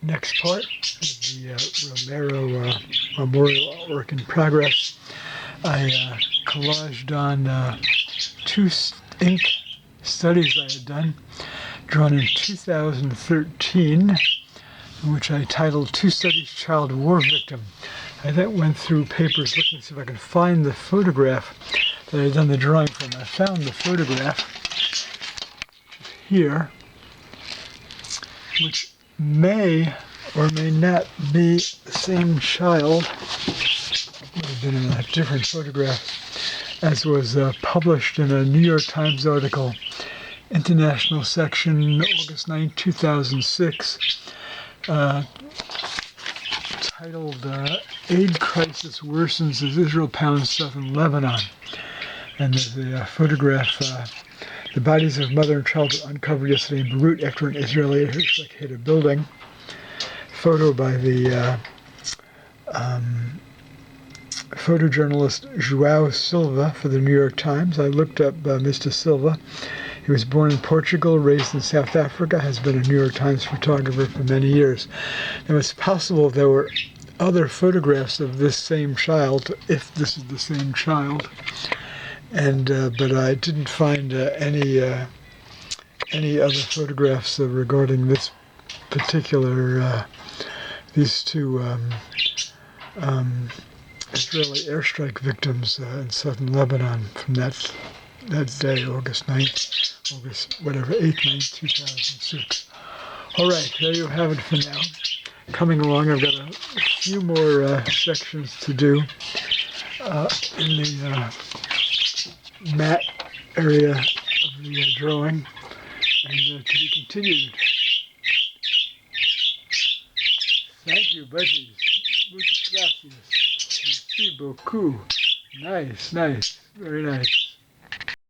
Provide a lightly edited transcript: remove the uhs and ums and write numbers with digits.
next part of the Romero memorial artwork in progress. I collaged on two ink studies I had done, drawn in 2013, which I titled Two Studies Child War Victim. I then went through papers looking to see if I could find the photograph that I had done the drawing from. I found the photograph here, which may or may not be the same child. It would have been in a different photograph, as was published in a New York Times article, International Section, August 9, 2006, titled Aid Crisis Worsens as Israel Pounds Stuff in Lebanon. And there's a photograph. The bodies of mother and child were uncovered yesterday in Beirut after an Israeli airstrike hit a building. Photo by the photojournalist João Silva for the New York Times. I looked up Mr. Silva. He was born in Portugal, raised in South Africa, has been a New York Times photographer for many years. Now, it's possible there were other photographs of this same child, if this is the same child. And but I didn't find any other photographs regarding this particular these two Israeli airstrike victims in southern Lebanon from that day, August 8th, 2006. All right, there you have it for now. Coming along, I've got a few more sections to do in the matte area of the drawing, and to be continued. Thank you, buddies. Muchas gracias. Merci beaucoup. Nice, very nice.